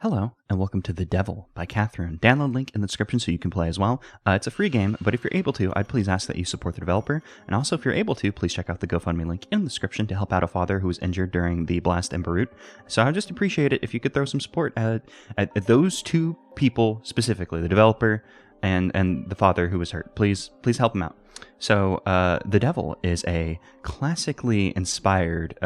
Hello, and welcome to The Devil by Catherine. Download link in the description so you can play as well. It's a free game, but if you're able to, I'd please ask that you support the developer. And also, if you're able to, please check out the GoFundMe link in the description to help out a father who was injured during the blast in Beirut. So I'd just appreciate it if you could throw some support at those two people specifically, the developer and the father who was hurt. Please help him out. So, The Devil is a classically inspired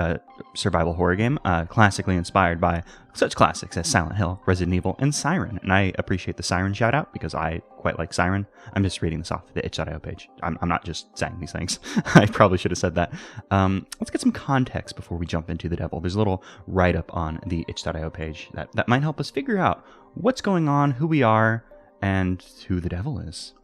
survival horror game, classically inspired by such classics as Silent Hill, Resident Evil, and Siren. And I appreciate the Siren shout out because I quite like Siren. I'm just reading this off the itch.io page. I'm not just saying these things. I probably should have said that. Let's get some context before we jump into The Devil. There's a little write-up on the itch.io page that might help us figure out what's going on, who we are, and who the devil is.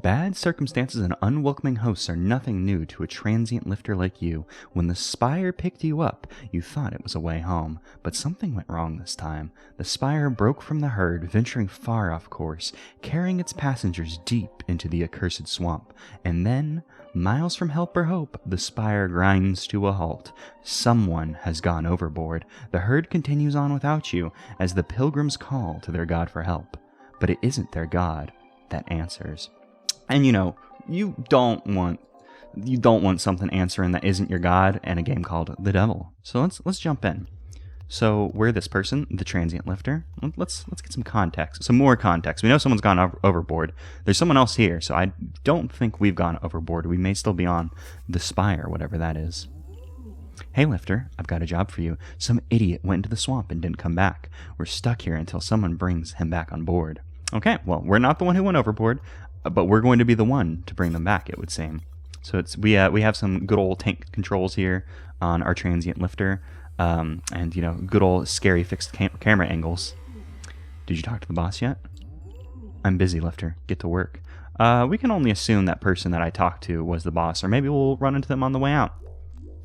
Bad circumstances and unwelcoming hosts are nothing new to a transient lifter like you. When the Spire picked you up, you thought it was a way home, but something went wrong this time. The Spire broke from the herd, venturing far off course, carrying its passengers deep into the accursed swamp. And then, miles from help or hope, the Spire grinds to a halt. Someone has gone overboard. The herd continues on without you, as the pilgrims call to their god for help. But it isn't their god that answers. And you don't want something answering that isn't your god in a game called The Devil. So let's jump in. So we're this person, the transient lifter. Let's get some context, some more context. We know someone's gone overboard. There's someone else here, so I don't think we've gone overboard. We may still be on the Spire, whatever that is. Hey Lifter, I've got a job for you. Some idiot went into the swamp and didn't come back. We're stuck here until someone brings him back on board. Okay, well, we're not the one who went overboard, but we're going to be the one to bring them back, it would seem. So we have some good old tank controls here on our transient lifter, and good old scary fixed camera angles. Did you talk to the boss yet? I'm busy, Lifter. Get to work. We can only assume that person that I talked to was the boss, or maybe we'll run into them on the way out.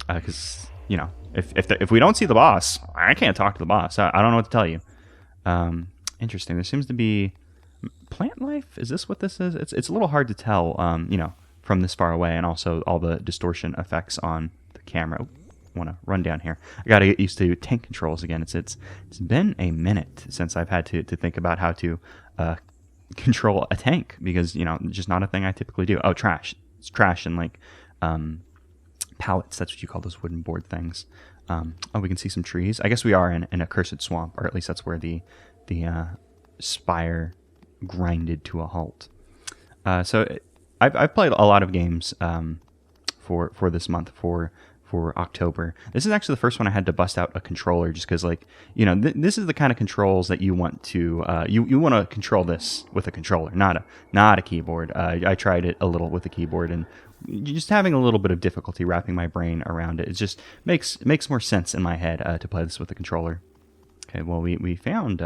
Because if we don't see the boss, I can't talk to the boss. I don't know what to tell you. Interesting. There seems to be plant life. Is this what this is? It's a little hard to tell, from this far away, and also all the distortion effects on the camera. I want to run down here. I got to get used to tank controls again. It's been a minute since I've had to think about how to control a tank, because just not a thing I typically do. Oh, trash. It's trash and pallets. That's what you call those wooden board things. We can see some trees. I guess we are in a cursed swamp, or at least that's where the Spire grinded to a halt. So I've played a lot of games for this month, for October. This is actually the first one I had to bust out a controller, just because this is the kind of controls that you want to you want to control this with a controller, not a keyboard. I tried it a little with a keyboard, and just having a little bit of difficulty wrapping my brain around it. It just makes more sense in my head to play this with a controller. Okay, well we found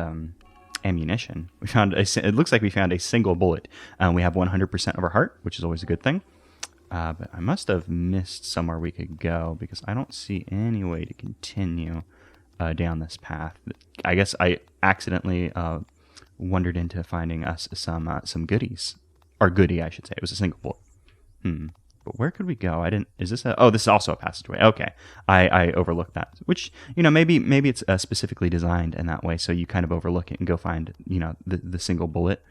ammunition. It looks like we found a single bullet. We have 100% of our heart, which is always a good thing. But I must have missed somewhere we could go, because I don't see any way to continue down this path. I guess I accidentally wandered into finding us some goodies. Or goodie, I should say. It was a single bullet. But where could we go? This is also a passageway. Okay. I overlooked that, which, maybe it's specifically designed in that way, so you kind of overlook it and go find, the single bullet.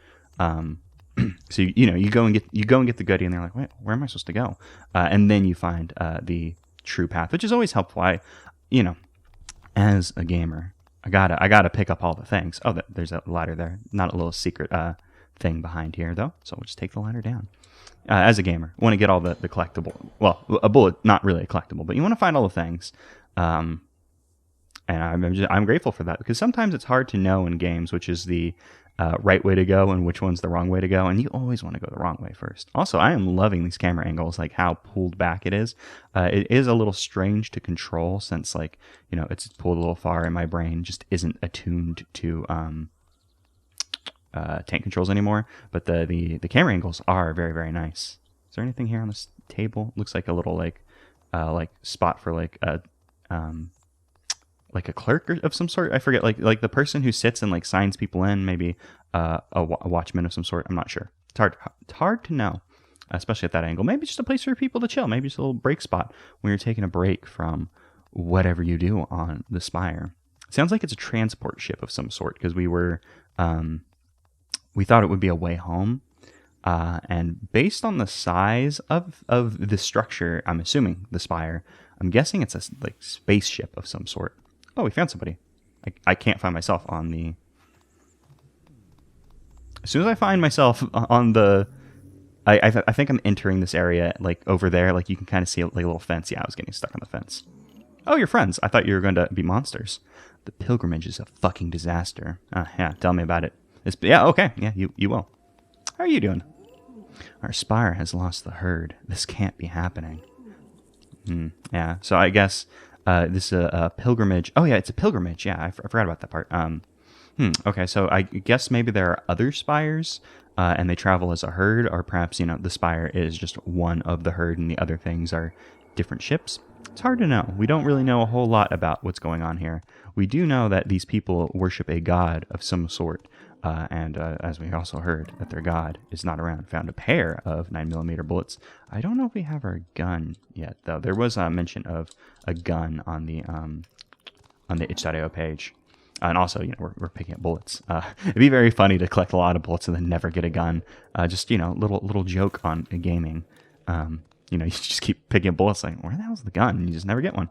So, you go and get the goodie, and they're like, wait, where am I supposed to go? And then you find the true path, which is always helpful. As a gamer, I gotta pick up all the things. Oh, there's a ladder there. Not a little secret thing behind here, though, so we'll just take the ladder down. As a gamer, want to get all the collectible. Well, a bullet, not really a collectible, but you want to find all the things. And I'm grateful for that, because sometimes it's hard to know in games which is the right way to go and which one's the wrong way to go, and you always want to go the wrong way first. Also, I am loving these camera angles, like how pulled back it is. It is a little strange to control, since it's pulled a little far, and my brain just isn't attuned to tank controls anymore, but the camera angles are very, very nice. Is there anything here on this table? Looks like a little like spot for like a clerk of some sort. I forget, like the person who sits and signs people in, maybe a watchman of some sort. I'm not sure. It's hard to know, especially at that angle. Maybe just a place for people to chill. Maybe just a little break spot when you're taking a break from whatever you do on the Spire. Sounds like it's a transport ship of some sort, because we thought it would be a way home. And based on the size of the structure, I'm assuming the spire, I'm guessing it's a like spaceship of some sort. Oh, we found somebody. I can't find myself on the... As soon as I find myself on the... I think I'm entering this area, like, over there. Like, you can kind of see, like, a little fence. Yeah, I was getting stuck on the fence. Oh, you're friends. I thought you were going to be monsters. The pilgrimage is a fucking disaster. Yeah, tell me about it. Yeah, okay. Yeah, you will. How are you doing? Our spire has lost the herd. This can't be happening. Yeah, so I guess this is a pilgrimage. Oh, yeah, it's a pilgrimage. Yeah, I forgot about that part. Okay, so I guess maybe there are other spires, and they travel as a herd, or perhaps, the spire is just one of the herd and the other things are different ships. It's hard to know. We don't really know a whole lot about what's going on here. We do know that these people worship a god of some sort, and as we also heard, that their god is not around. Found a pair of 9mm bullets. I don't know if we have our gun yet, though. There was a mention of a gun on the itch.io page. And also, we're picking up bullets. It'd be very funny to collect a lot of bullets and then never get a gun. Just, little joke on gaming. You just keep picking up bullets, like, where the hell's the gun? And you just never get one.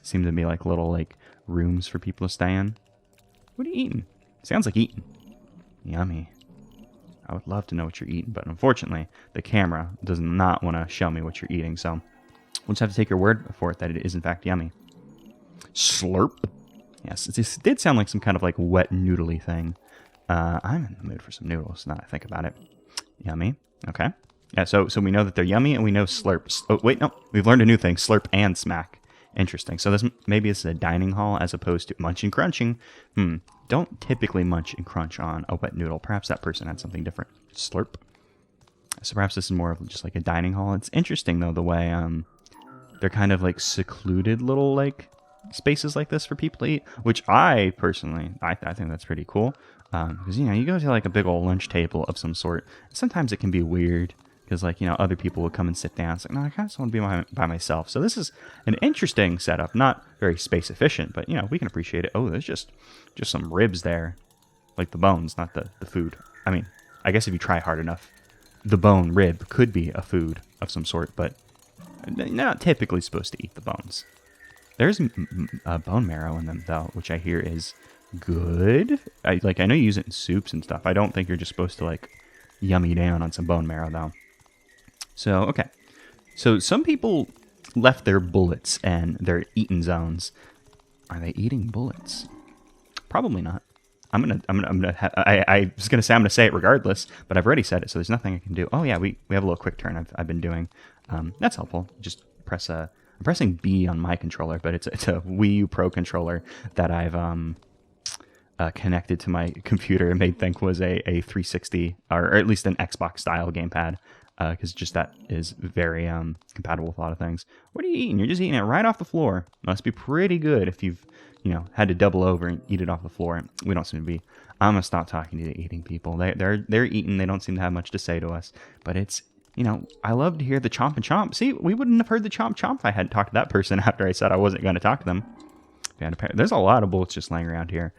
Seem to be like little rooms for people to stay in. What are you eating? Sounds like eating. Yummy. I would love to know what you're eating, but unfortunately, the camera does not want to show me what you're eating, so we'll just have to take your word for it that it is in fact yummy. Slurp. Yes, it did sound like some kind of wet noodly thing. I'm in the mood for some noodles now that I think about it. Yummy. Okay. Yeah, so we know that they're yummy, and we know slurp. Oh, wait, no. We've learned a new thing. Slurp and smack. Interesting. So maybe it's a dining hall as opposed to munching crunching. Don't typically munch and crunch on a wet noodle. Perhaps that person had something different. Slurp. So perhaps this is more of just like a dining hall. It's interesting, though, the way they're kind of secluded little spaces like this for people to eat, which I personally I think that's pretty cool, because you go to a big old lunch table of some sort, sometimes it can be weird because other people will come and sit down. It's like, no, I kind of just want to be by myself. So this is an interesting setup, not very space efficient, but we can appreciate it. Oh, there's just some ribs there, like the bones, not the food. I mean, I guess if you try hard enough, the bone rib could be a food of some sort, but they're not typically supposed to eat the bones. There's bone marrow in them, though, which I hear is good. I know you use it in soups and stuff. I don't think you're just supposed to, yummy down on some bone marrow, though. So, okay. So, some people left their bullets and their eaten zones. Are they eating bullets? Probably not. I was gonna say I'm gonna say it regardless, but I've already said it, so there's nothing I can do. Oh yeah, we have a little quick turn I've been doing. That's helpful. Just press I'm pressing B on my controller, but it's a Wii U Pro controller that I've connected to my computer and made think was a 360 or at least an Xbox style gamepad, because just that is very compatible with a lot of things. What are you eating? You're just eating it right off the floor. Must be pretty good if you've had to double over and eat it off the floor. We don't seem to be. I'm gonna stop talking to the eating people. They're eating. They don't seem to have much to say to us, but it's. I love to hear the chomp and chomp. See, we wouldn't have heard the chomp chomp if I hadn't talked to that person after I said I wasn't going to talk to them. There's a lot of bullets just laying around here.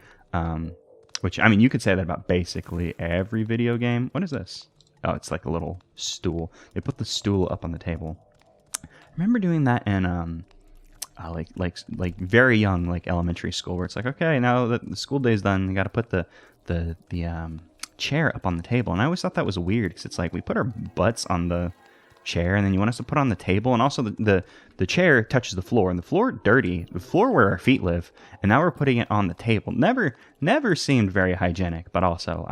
Which, I mean, you could say that about basically every video game. What is this? Oh, it's like a little stool. They put the stool up on the table. I remember doing that in like very young, elementary school, where it's like, okay, now that the school day's done, you got to put the chair up on the table. And I always thought that was weird, because it's like we put our butts on the chair and then you want us to put on the table, and also the chair touches the floor, and the floor dirty, the floor where our feet live, and now we're putting it on the table. Never seemed very hygienic, but also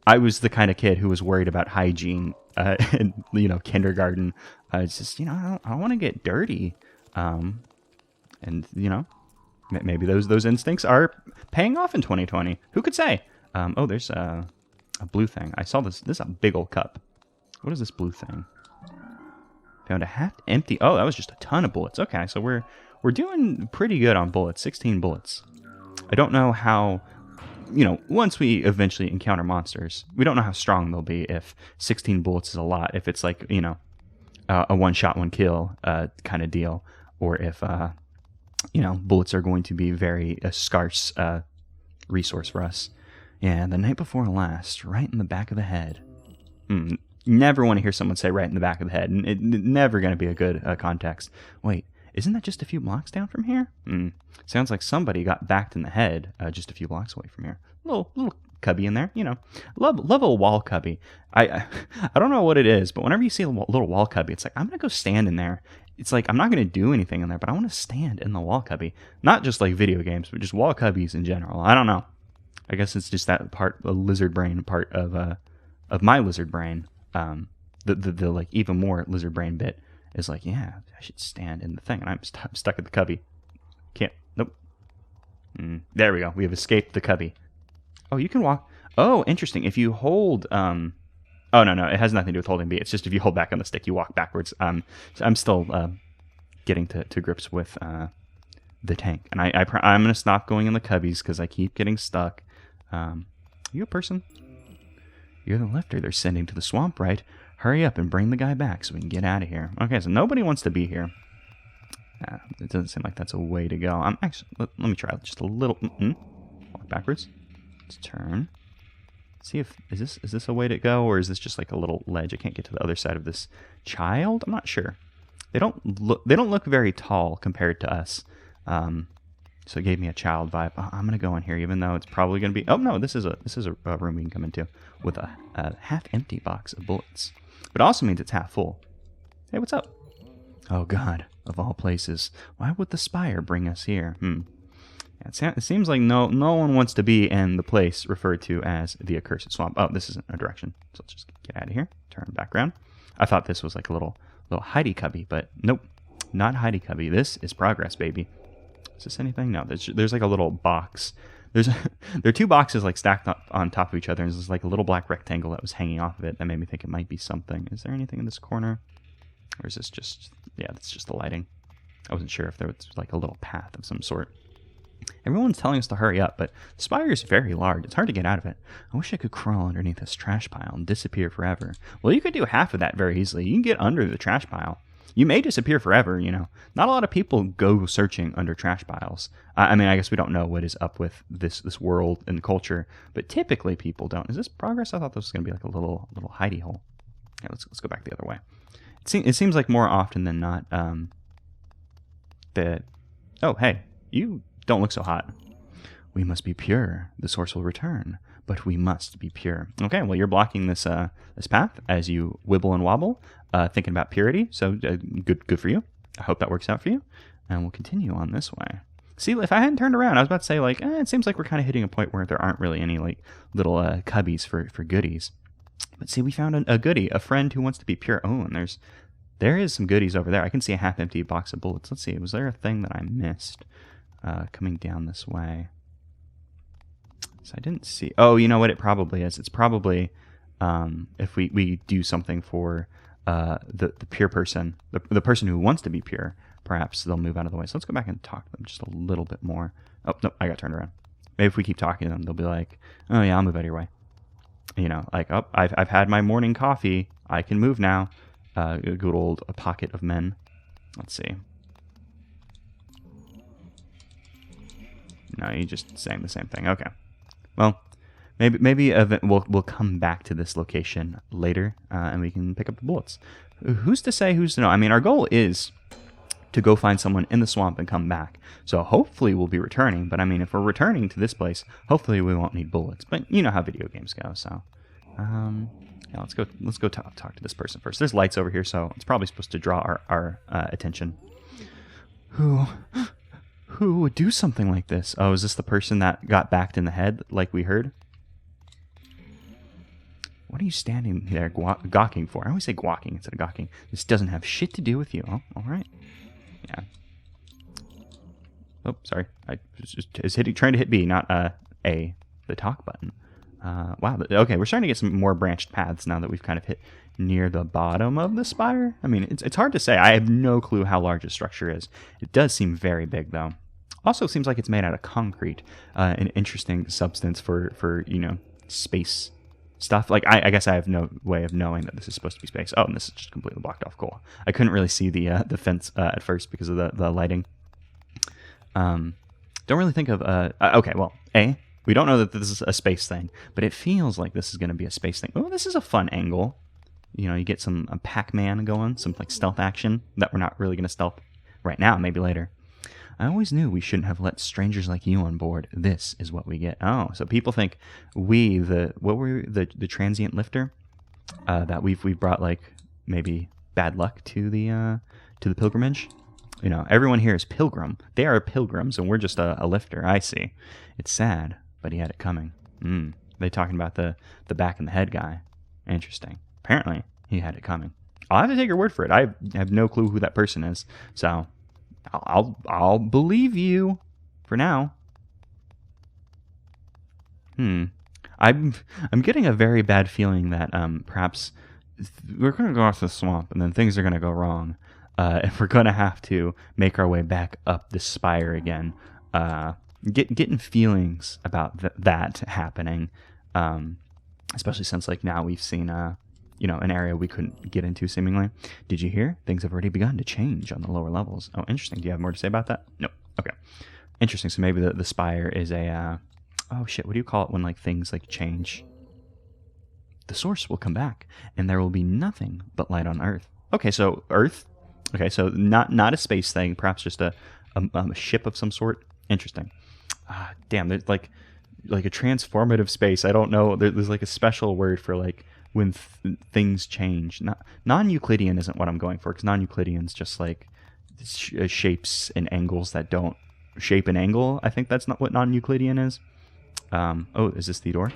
I was the kind of kid who was worried about hygiene in kindergarten. It's just I don't want to get dirty, and maybe those instincts are paying off in 2020. Who could say? Oh, there's a blue thing. I saw this. This is a big old cup. What is this blue thing? Found a half empty. Oh, that was just a ton of bullets. Okay, so we're doing pretty good on bullets. 16 bullets. I don't know how. Once we eventually encounter monsters, we don't know how strong they'll be. If 16 bullets is a lot, if it's like a one shot, one kill kind of deal, or if bullets are going to be very scarce resource for us. Yeah, the night before last, right in the back of the head. Never want to hear someone say right in the back of the head. Never going to be a good context. Wait, isn't that just a few blocks down from here? Sounds like somebody got backed in the head just a few blocks away from here. Little cubby in there, love a wall cubby. I don't know what it is, but whenever you see a little wall cubby, it's like, I'm going to go stand in there. It's like, I'm not going to do anything in there, but I want to stand in the wall cubby. Not just like video games, but just wall cubbies in general. I don't know. I guess it's just that part, the lizard brain part of my lizard brain. The like even more lizard brain bit is like, yeah, I should stand in the thing, and I'm stuck at the cubby. Can't. Nope. There we go. We have escaped the cubby. Oh, you can walk. Oh, interesting. If you hold, oh no, it has nothing to do with holding B. It's just if you hold back on the stick, you walk backwards. So I'm still getting to grips with the tank, and I'm gonna stop going in the cubbies because I keep getting stuck. You a person? You're the lifter they're sending to the swamp, right? Hurry up and bring the guy back so we can get out of here. Okay, so nobody wants to be here. It doesn't seem like that's a way to go. I'm actually, let me try just a little. Walk backwards. Let's turn. See if is this a way to go, or is this just like a little ledge? I can't get to the other side of this child. I'm not sure. They don't look very tall compared to us. So it gave me a child vibe. I'm gonna go in here, even though it's probably gonna be. Oh no, this is a room we can come into with a half-empty box of bullets. But it also means it's half full. Hey, what's up? Oh God, of all places, why would the Spire bring us here? It seems like no one wants to be in the place referred to as the Accursed Swamp. Oh, this isn't a direction, so let's just get out of here. Turn back around. I thought this was like a little hidey cubby, but nope, not hidey cubby. This is progress, baby. Is this anything? No, there's like a little box. There are two boxes like stacked up on top of each other, and there's like a little black rectangle that was hanging off of it that made me think it might be something. Is there anything in this corner? Or is this just, yeah, that's just the lighting. I wasn't sure if there was like a little path of some sort. Everyone's telling us to hurry up, but the Spire is very large. It's hard to get out of it. I wish I could crawl underneath this trash pile and disappear forever. Well, you could do half of that very easily. You can get under the trash pile. You may disappear forever, Not a lot of people go searching under trash piles. I mean, I guess we don't know what is up with this world and culture, but typically people don't. Is this progress? I thought this was going to be like a little hidey hole. Yeah, let's go back the other way. It seems like more often than not that... Oh, hey, you don't look so hot. We must be pure. The source will return, but we must be pure. Okay, well, you're blocking this path as you wibble and wobble, thinking about purity. So good for you. I hope that works out for you. And we'll continue on this way. See, if I hadn't turned around, I was about to say, it seems like we're kind of hitting a point where there aren't really any little cubbies for goodies. But see, we found a goodie, a friend who wants to be pure. Oh, and there is some goodies over there. I can see a half-empty box of bullets. Let's see, was there a thing that I missed coming down this way? So I didn't see. Oh, you know what? It probably is. It's probably if we do something for the pure person, the person who wants to be pure, perhaps they'll move out of the way. So let's go back and talk to them just a little bit more. Oh, no, I got turned around. Maybe if we keep talking to them, they'll be like, oh, yeah, I'll move out of your way. Oh, I've had my morning coffee. I can move now. A good old pocket of men. Let's see. No, you're just saying the same thing. Okay. Well, maybe we'll come back to this location later, and we can pick up the bullets. Who's to say? Who's to know? I mean, our goal is to go find someone in the swamp and come back. So hopefully we'll be returning. But I mean, if we're returning to this place, hopefully we won't need bullets. But you know how video games go. So, yeah, let's go talk to this person first. There's lights over here, so it's probably supposed to draw our attention. Who would do something like this? Oh, is this the person that got backed in the head, like we heard? What are you standing there gawking for? I always say gawking instead of gawking. This doesn't have shit to do with you. Oh, all right. Yeah. Oh, sorry. I was trying to hit B, not A, the talk button. Wow. Okay, we're starting to get some more branched paths now that we've kind of hit near the bottom of the spire. I mean, it's hard to say. I have no clue how large the structure is. It does seem very big, though. Also, it seems like it's made out of concrete, an interesting substance for space stuff. Like, I guess I have no way of knowing that this is supposed to be space. Oh, and this is just completely blocked off. Cool. I couldn't really see the fence at first because of the lighting. Don't really think of okay, well, we don't know that this is a space thing, but it feels like this is going to be a space thing. Oh, this is a fun angle. You know, you get some Pac-Man going, some like stealth action that we're not really going to stealth right now, maybe later. I always knew we shouldn't have let strangers like you on board. This is what we get. Oh, so people think the transient lifter, that we've brought like maybe bad luck to the pilgrimage. You know, everyone here is pilgrim. They are pilgrims, and we're just a lifter. I see. It's sad, but he had it coming. They talking about the back and the head guy. Interesting. Apparently, he had it coming. I'll have to take your word for it. I have no clue who that person is, so I'll believe you for now. I'm getting a very bad feeling that perhaps we're going to go off the swamp, and then things are going to go wrong, and we're going to have to make our way back up the spire again. Getting feelings about that happening, especially since like now we've seen an area we couldn't get into seemingly. Did you hear? Things have already begun to change on the lower levels. Oh, interesting. Do you have more to say about that? No. Okay. Interesting. So maybe the spire is a oh shit, what do you call it when like things like change? The source will come back and there will be nothing but light on Earth. Okay, so Earth. Okay, so not a space thing, perhaps just a ship of some sort. Interesting. Damn, there's like a transformative space. I don't know. There's like a special word for like when things change. Non-Euclidean isn't what I'm going for, because non-Euclidean's just like shapes and angles that don't shape an angle. I think that's not what non-Euclidean is. Oh, is this the door?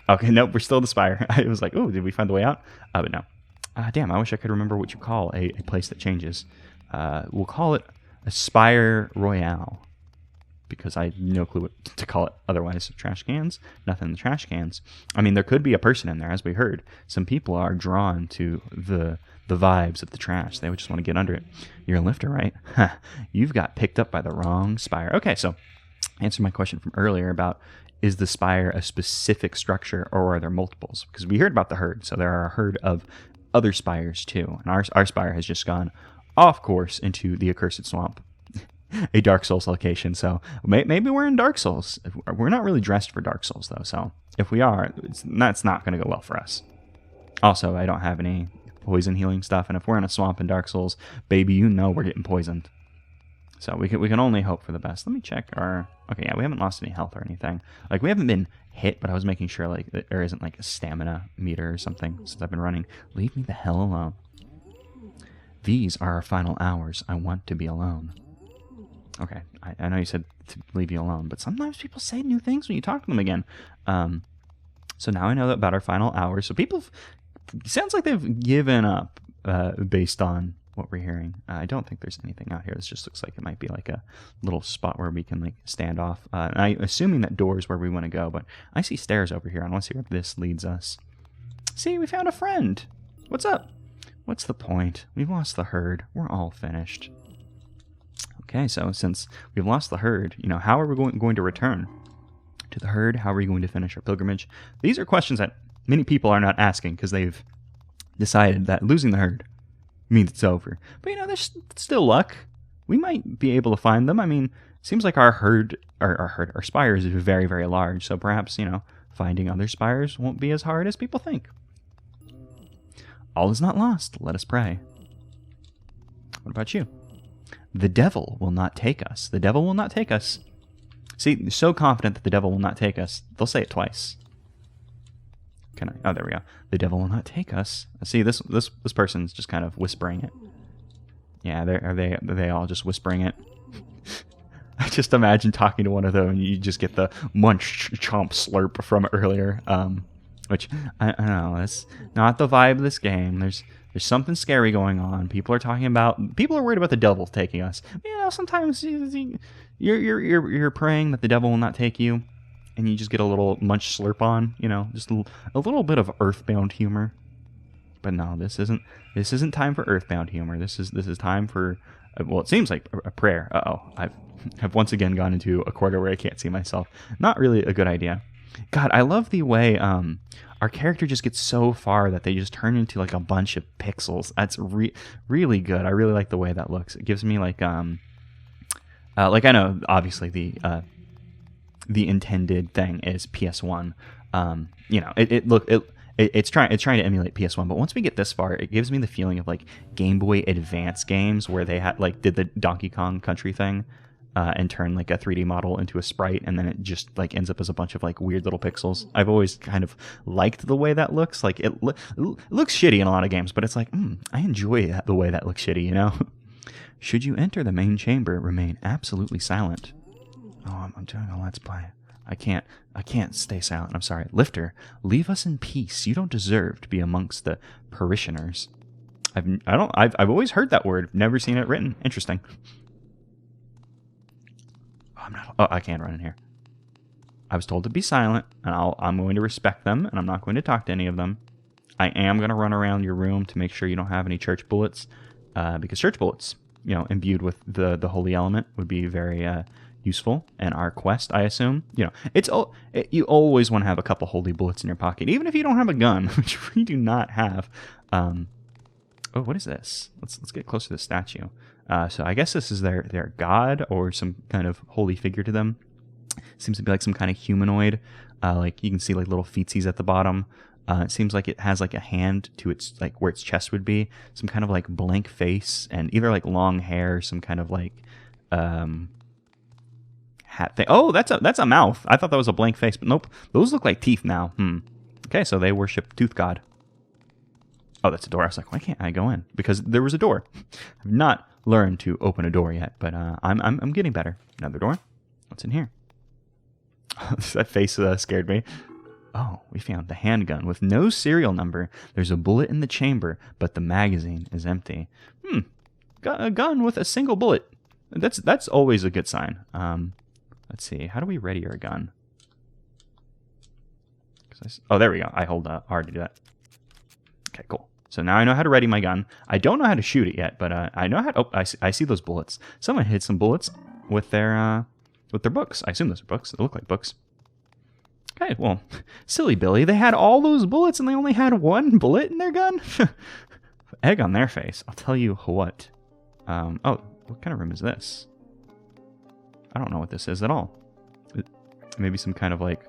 Okay, nope, we're still in the spire. I was like, oh, did we find the way out? But no. Damn, I wish I could remember what you call a place that changes. We'll call it a Spire Royale, because I have no clue what to call it otherwise. Trash cans? Nothing in the trash cans. I mean, there could be a person in there, as we heard. Some people are drawn to the vibes of the trash. They would just want to get under it. You're a lifter, right? You've got picked up by the wrong spire. Okay, so answer my question from earlier about, is the spire a specific structure or are there multiples? Because we heard about the herd, so there are a herd of other spires too. And our spire has just gone off course into the accursed swamp. A Dark Souls location, so maybe we're in Dark Souls. We're not really dressed for Dark Souls, though, so if we are, that's not going to go well for us. Also, I don't have any poison healing stuff, and if we're in a swamp in Dark Souls, baby, you know we're getting poisoned. So we can only hope for the best. Let me check our... Okay, yeah, we haven't lost any health or anything. Like, we haven't been hit, but I was making sure, like, that there isn't, like, a stamina meter or something since I've been running. Leave me the hell alone. These are our final hours. I want to be alone. Okay, I know you said to leave you alone, but sometimes people say new things when you talk to them again. So now I know about our final hours. So people... sounds like they've given up based on what we're hearing. I don't think there's anything out here. This just looks like it might be like a little spot where we can like stand off. I'm assuming that door is where we want to go, but I see stairs over here. I want to see where this leads us. See, we found a friend. What's up? What's the point? We've lost the herd. We're all finished. Okay, so since we've lost the herd, you know, how are we going to return to the herd? How are we going to finish our pilgrimage? These are questions that many people are not asking because they've decided that losing the herd means it's over. But, you know, there's still luck. We might be able to find them. I mean, it seems like our spire is very, very large. So perhaps, you know, finding other spires won't be as hard as people think. All is not lost. Let us pray. What about you? The devil will not take us. The devil will not take us. See, they're so confident that the devil will not take us. They'll say it twice. Can I? Oh, there we go. The devil will not take us. See, this person's just kind of whispering it. Yeah, are they all just whispering it? I just imagine talking to one of them and you just get the munch chomp slurp from earlier. Which I don't know. That's not the vibe of this game. There's something scary going on. People are worried about the devil taking us. You know, sometimes you're praying that the devil will not take you. And you just get a little munch slurp on, you know, just a little bit of Earthbound humor. But no, this isn't time for Earthbound humor. This is time for, well, it seems like a prayer. I've once again gone into a corner where I can't see myself. Not really a good idea. God, I love the way our character just gets so far that they just turn into like a bunch of pixels. That's really good. I really like the way that looks. It gives me like Like I know, obviously the intended thing is PS1. You know, it's trying to emulate PS1, but once we get this far, it gives me the feeling of like Game Boy Advance games where they had like did the Donkey Kong Country thing. And turn like a 3D model into a sprite, and then it just like ends up as a bunch of like weird little pixels. I've always kind of liked the way that looks. Like it looks shitty in a lot of games, but it's like I enjoy the way that looks shitty. You know. Should you enter the main chamber, remain absolutely silent. Oh, I'm doing a let's play. I can't stay silent. I'm sorry. Lifter, leave us in peace. You don't deserve to be amongst the parishioners. I've always heard that word. Never seen it written. Interesting. I can't run in here. I was told to be silent, and I'm going to respect them, and I'm not going to talk to any of them. I am going to run around your room to make sure you don't have any church bullets, because church bullets, you know, imbued with the holy element would be very useful in our quest, I assume. You know, you always want to have a couple holy bullets in your pocket, even if you don't have a gun, which we do not have. Oh, what is this? Let's get close to the statue. So I guess this is their god or some kind of holy figure to them. Seems to be like some kind of humanoid. Like you can see like little feetsies at the bottom. It seems like it has like a hand to its like where its chest would be. Some kind of like blank face and either like long hair, some kind of like hat thing. Oh, that's a mouth. I thought that was a blank face, but nope. Those look like teeth now. Okay, so they worship Tooth God. Oh, that's a door. I was like, why can't I go in? Because there was a door. I've not learned to open a door yet, but I'm getting better. Another door. What's in here? That face scared me. Oh, we found the handgun with no serial number. There's a bullet in the chamber, but the magazine is empty. Got a gun with a single bullet. That's always a good sign. Let's see. How do we ready our gun? Oh, there we go. I hold R to do that. Okay, cool. So now I know how to ready my gun. I don't know how to shoot it yet, but I know how to... Oh, I see those bullets. Someone hit some bullets with their books. I assume those are books. They look like books. Okay, well, silly Billy. They had all those bullets and they only had one bullet in their gun? Egg on their face. I'll tell you what. Oh, what kind of room is this? I don't know what this is at all. Maybe some kind of like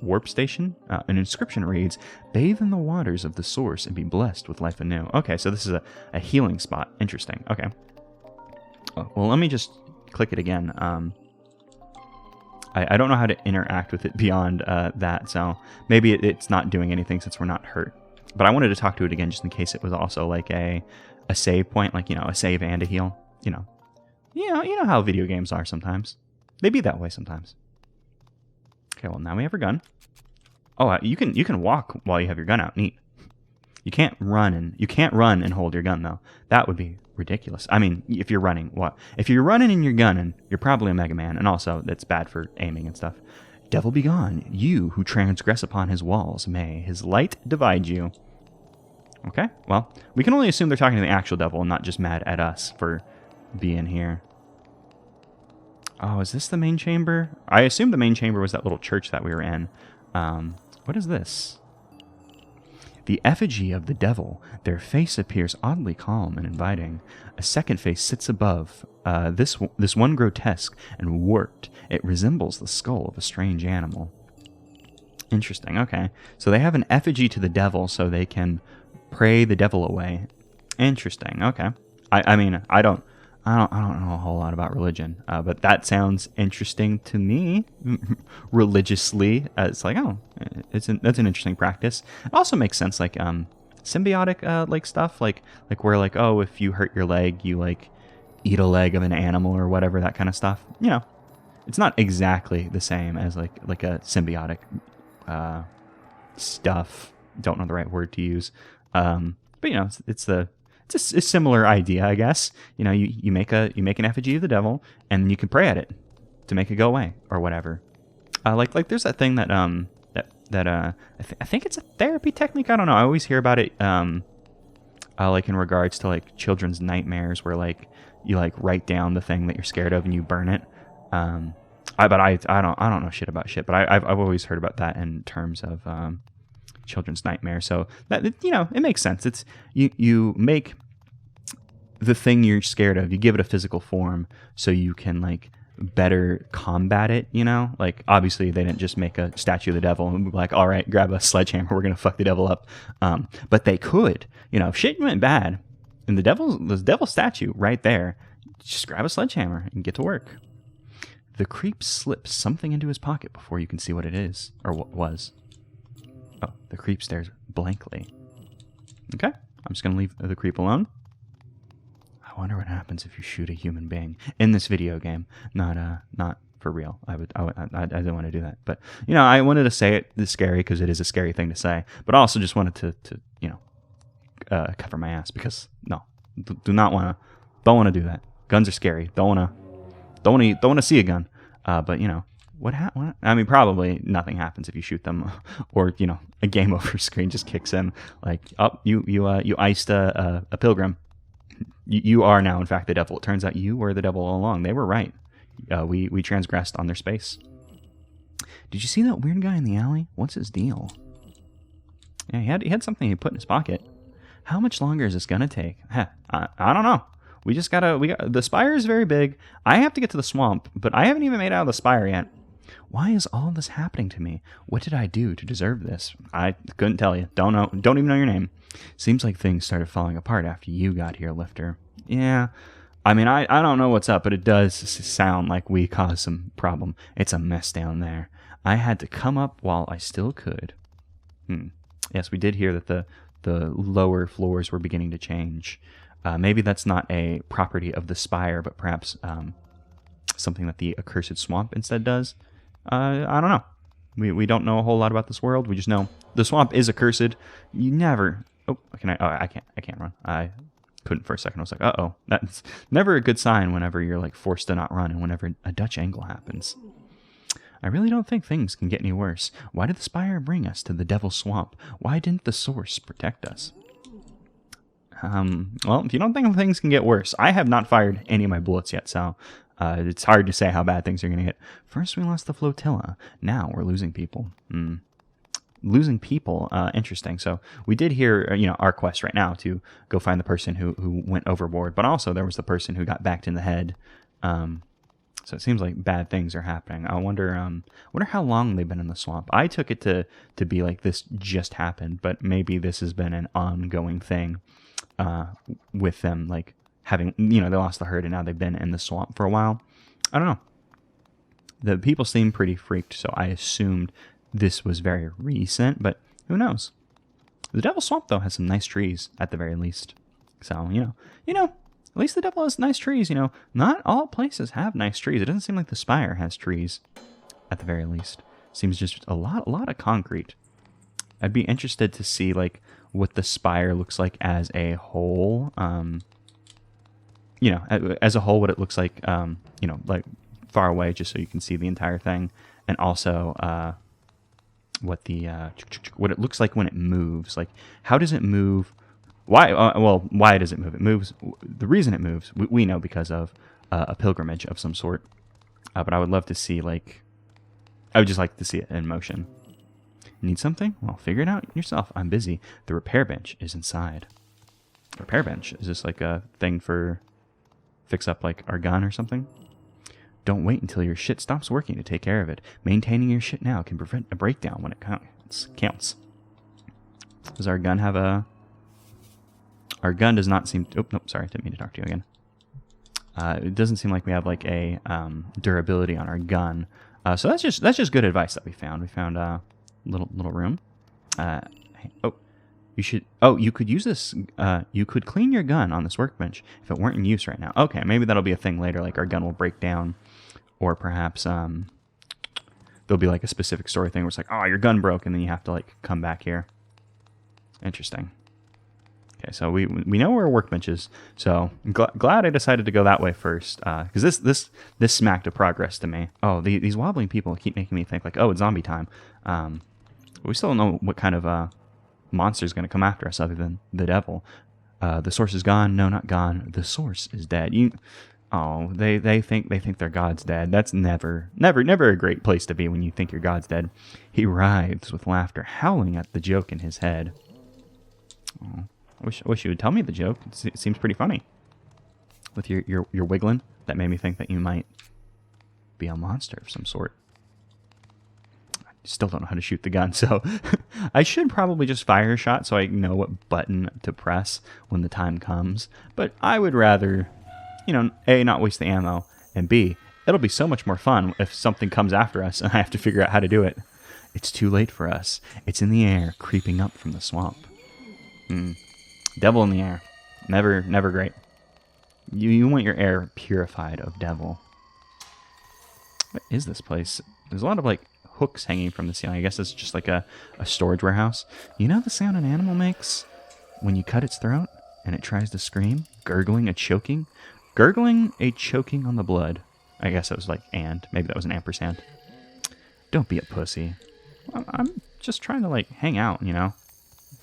warp station? An inscription reads, bathe in the waters of the source and be blessed with life anew. Okay, so this is a healing spot. Interesting. Okay. Oh, well, let me just click it again. I don't know how to interact with it beyond that, so maybe it's not doing anything since we're not hurt. But I wanted to talk to it again just in case it was also like a save point, like, you know, a save and a heal. You know how video games are sometimes. They be that way sometimes. Okay, well, now we have our gun. Oh, you can walk while you have your gun out. Neat. You can't run and hold your gun though. That would be ridiculous. I mean, if you're running, what? If you're running and you're gunning, you're probably a Mega Man, and also that's bad for aiming and stuff. Devil be gone, you who transgress upon his walls, may his light divide you. Okay, well, we can only assume they're talking to the actual devil and not just mad at us for being here. Oh, is this the main chamber? I assume the main chamber was that little church that we were in. What is this? The effigy of the devil. Their face appears oddly calm and inviting. A second face sits above. This one grotesque and warped. It resembles the skull of a strange animal. Interesting. Okay, so they have an effigy to the devil, so they can pray the devil away. Interesting. Okay. I mean, I don't know a whole lot about religion, but that sounds interesting to me. Religiously, it's like, oh, that's an interesting practice. It also makes sense, like symbiotic like stuff, like where like, oh, if you hurt your leg, you like eat a leg of an animal or whatever, that kind of stuff. You know, it's not exactly the same as like a symbiotic stuff. Don't know the right word to use, but you know, it's a similar idea, I guess. You know, you make an effigy of the devil, and you can pray at it to make it go away or whatever. Like there's that thing that I think it's a therapy technique. I don't know. I always hear about it. Like in regards to like children's nightmares, where like you like write down the thing that you're scared of and you burn it. I don't know shit about shit, but I've always heard about that in terms of children's nightmare. So that, you know, it makes sense. It's you make the thing you're scared of, you give it a physical form so you can like better combat it, you know? Like obviously they didn't just make a statue of the devil and be like, all right, grab a sledgehammer, we're gonna fuck the devil up. But they could, you know, if shit went bad and the devil statue right there, just grab a sledgehammer and get to work. The creep slips something into his pocket before you can see what it is, or what was. Oh, the creep stares blankly. Okay, I'm just gonna leave the creep alone. I wonder what happens if you shoot a human being in this video game. Not for real. I didn't want to do that, but you know, I wanted to say it is scary because it is a scary thing to say, but I also just wanted to you know, cover my ass because no, don't want to do that. Guns are scary. Don't want to see a gun. But you know, what I mean, probably nothing happens if you shoot them, or you know, a game over screen just kicks in. Like, oh, you iced a pilgrim. You are now, in fact, the devil. It turns out you were the devil all along. They were right. We transgressed on their space. Did you see that weird guy in the alley? What's his deal? Yeah, he had something he put in his pocket. How much longer is this gonna take? I don't know. The spire is very big. I have to get to the swamp, but I haven't even made it out of the spire yet. Why is all this happening to me? What did I do to deserve this? I couldn't tell you. Don't know. Don't even know your name. Seems like things started falling apart after you got here, Lifter. Yeah. I mean, I don't know what's up, but it does sound like we caused some problem. It's a mess down there. I had to come up while I still could. Yes, we did hear that the lower floors were beginning to change. Maybe that's not a property of the spire, but perhaps something that the accursed swamp instead does. I don't know. We don't know a whole lot about this world. We just know the swamp is accursed. You never. Oh, can I? Oh, I can't run. I couldn't for a second. I was like, uh-oh. That's never a good sign whenever you're like forced to not run and whenever a Dutch angle happens. I really don't think things can get any worse. Why did the spire bring us to the Devil's Swamp? Why didn't the source protect us? Well, if you don't think things can get worse, I have not fired any of my bullets yet, so it's hard to say how bad things are going to get. First we lost the flotilla. Now we're losing people. Losing people, interesting. So we did hear, you know, our quest right now to go find the person who went overboard, but also there was the person who got backed in the head. So it seems like bad things are happening. I wonder how long they've been in the swamp. I took it to be like this just happened, but maybe this has been an ongoing thing with them, like having, you know, they lost the herd and now they've been in the swamp for a while. I don't know. The people seem pretty freaked, so I assumed this was very recent, but who knows? The Devil's Swamp, though, has some nice trees at the very least. So, you know, at least the Devil has nice trees, you know. Not all places have nice trees. It doesn't seem like the Spire has trees, at the very least. Seems just a lot of concrete. I'd be interested to see, like, what the Spire looks like as a whole. You know, as a whole, what it looks like, you know, like, far away, just so you can see the entire thing. And also, what it looks like when it moves. Like, how does it move? Why? Why does it move? It moves. The reason it moves, we know, because of a pilgrimage of some sort. But I would love to see, like, I would just like to see it in motion. Need something? Well, figure it out yourself. I'm busy. The repair bench is inside. Repair bench? Is this like a thing for fix up like our gun or something? Don't wait until your shit stops working to take care of it. Maintaining your shit now can prevent a breakdown when it counts. Does our gun have a... Our gun does not seem... Oh, nope, sorry. Didn't mean to talk to you again. It doesn't seem like we have like a durability on our gun. So that's just good advice that we found. We found a little room. You could use this. You could clean your gun on this workbench if it weren't in use right now. Okay, maybe that'll be a thing later. Like our gun will break down, or perhaps there'll be like a specific story thing where it's like, oh, your gun broke, and then you have to like come back here. Interesting. Okay, so we know where our workbench is. So I'm glad I decided to go that way first, because this smacked of progress to me. Oh, these wobbling people keep making me think like, oh, it's zombie time. We still don't know what kind of monster is going to come after us other than the devil. The source is gone. No, not gone. The source is dead. They think their god's dead. That's never a great place to be when you think your god's dead. He writhes with laughter, howling at the joke in his head. Oh, I wish you would tell me the joke. It seems pretty funny. with your wiggling. That made me think that you might be a monster of some sort. I still don't know how to shoot the gun, so I should probably just fire a shot so I know what button to press when the time comes. But I would rather, you know, A, not waste the ammo, and B, it'll be so much more fun if something comes after us and I have to figure out how to do it. It's too late for us. It's in the air, creeping up from the swamp. Devil in the air. Never great. You want your air purified of devil. What is this place? There's a lot of, like, hooks hanging from the ceiling. I guess it's just like a storage warehouse. You know the sound an animal makes when you cut its throat and it tries to scream? Gurgling, a choking? Gurgling, a choking on the blood. I guess that was like and. Maybe that was an ampersand. Don't be a pussy. I'm just trying to, like, hang out, you know?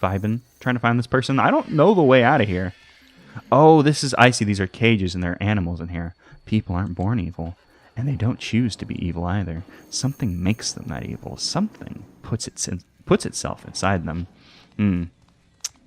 Vibing. Trying to find this person. I don't know the way out of here. Oh, this is... I see these are cages and there are animals in here. People aren't born evil. And they don't choose to be evil either. Something makes them that evil. Something puts itself inside them.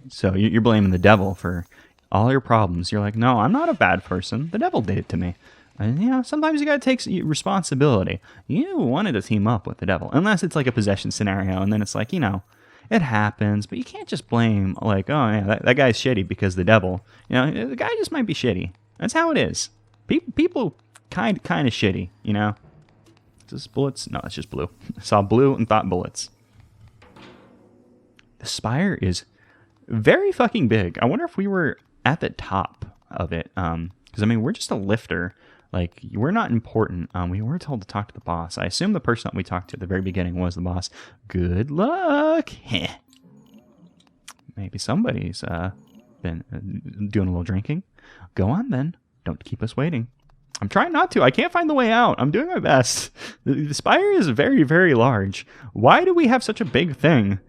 So you're blaming the devil for all your problems. You're like, no, I'm not a bad person. The devil did it to me. And, you know, sometimes you gotta take responsibility. You wanted to team up with the devil. Unless it's like a possession scenario, and then it's like, you know, it happens. But you can't just blame, like, oh, yeah, that guy's shitty because the devil. You know, the guy just might be shitty. That's how it is. People kind of shitty, you know? Is this bullets? No, it's just blue. I saw blue and thought bullets. The spire is very fucking big. I wonder if we were at the top of it. Because, I mean, we're just a lifter. Like, we're not important. We were told to talk to the boss. I assume the person that we talked to at the very beginning was the boss. Good luck. Maybe somebody's been doing a little drinking. Go on, then. Don't keep us waiting. I'm trying not to. I can't find the way out. I'm doing my best. The spire is very, very large. Why do we have such a big thing?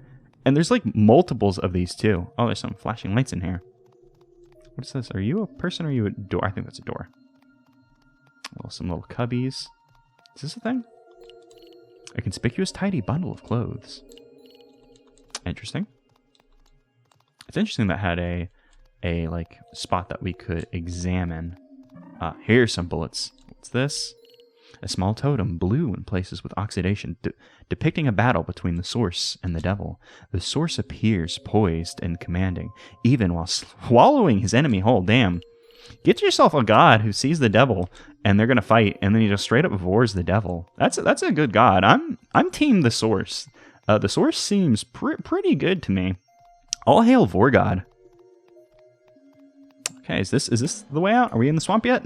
And there's, like, multiples of these, too. Oh, there's some flashing lights in here. What is this? Are you a person or are you a door? I think that's a door. Oh, some little cubbies. Is this a thing? A conspicuous, tidy bundle of clothes. Interesting. It's interesting that had a like spot that we could examine. Here's some bullets. What's this? A small totem, blue in places with oxidation, depicting a battle between the source and the devil. The source appears poised and commanding, even while swallowing his enemy whole. Damn. Get yourself a god who sees the devil, and they're gonna fight, and then he just straight up vores the devil. That's a good god. I'm team the source. The source seems pretty good to me. All hail Vorgod. Okay, is this the way out? Are we in the swamp yet?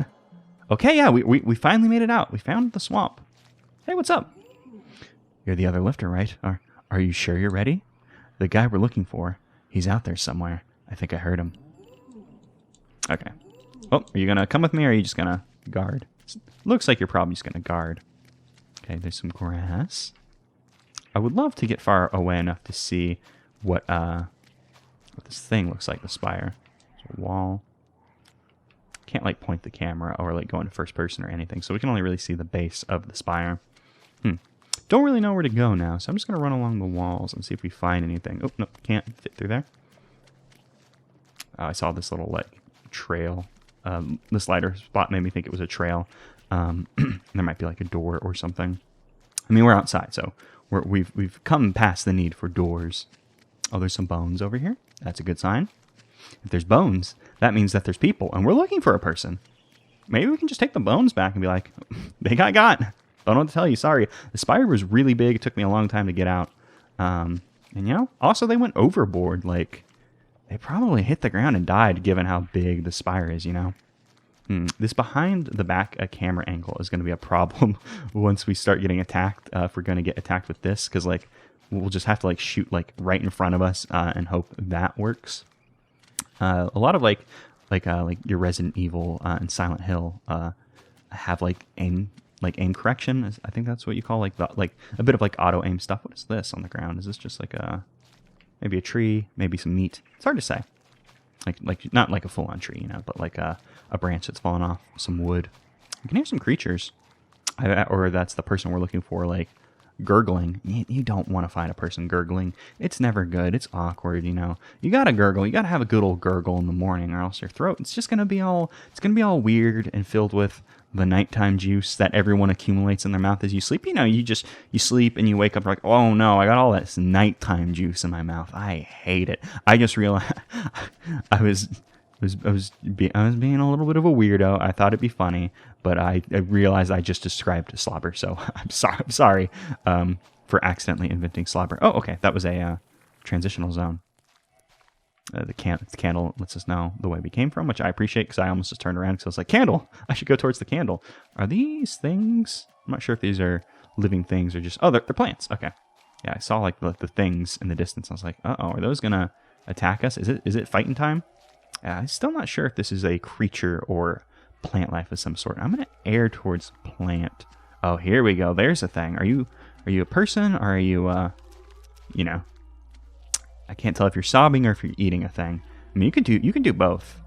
Okay, yeah, we finally made it out. We found the swamp. Hey, what's up? You're the other lifter, right? Are you sure you're ready? The guy we're looking for, he's out there somewhere. I think I heard him. Okay. Oh, are you going to come with me or are you just going to guard? Looks like you're probably just going to guard. Okay, there's some grass. I would love to get far away enough to see what this thing looks like, the spire. There's a wall. Can't, like, point the camera or, like, go into first person or anything, so we can only really see the base of the spire. Don't really know where to go now, so I'm just going to run along the walls and see if we find anything. Oh, no, can't fit through there. I saw this little, like, trail. This lighter spot made me think it was a trail. There might be, like, a door or something. I mean, we're outside, so we've come past the need for doors. Oh, there's some bones over here. That's a good sign. If there's bones, that means that there's people, and we're looking for a person. Maybe we can just take the bones back and be like, they got. Don't know what to tell you. Sorry. The spire was really big. It took me a long time to get out. And, you know, also they went overboard. Like, they probably hit the ground and died, given how big the spire is, you know? This behind the back camera angle is going to be a problem once we start getting attacked. If we're going to get attacked with this, because, like, we'll just have to, like, shoot, like, right in front of us and hope that works. A lot of, like your Resident Evil and Silent Hill have, like, aim correction. I think that's what you call, like a bit of, like, auto aim stuff. What is this on the ground? Is this just like maybe a tree, maybe some meat? It's hard to say. Like not like a full on tree, you know, but like a branch that's fallen off, some wood. You can hear some creatures, or that's the person we're looking for, like gurgling. You don't want to find a person gurgling. It's never good. It's awkward, you know. You gotta gurgle. You gotta have a good old gurgle in the morning, or else your throat, it's just gonna be all weird and filled with the nighttime juice that everyone accumulates in their mouth as you sleep. You know, you sleep and you wake up like, oh no, I got all this nighttime juice in my mouth. I hate it. I just realized I was being a little bit of a weirdo. I thought it'd be funny, but I realized I just described slobber. So I'm sorry for accidentally inventing slobber. Oh, okay, that was a transitional zone. The candle lets us know the way we came from, which I appreciate because I almost just turned around because I was like, candle! I should go towards the candle. Are these things? I'm not sure if these are living things or just... Oh, they're plants. Okay. Yeah, I saw like the things in the distance. I was like, uh-oh, are those going to attack us? Is it fighting time? I'm still not sure if this is a creature or plant life of some sort. I'm going to air towards plant. Oh, here we go. There's a thing. Are you a person or are you, you know... I can't tell if you're sobbing or if you're eating a thing. I mean, you can do both.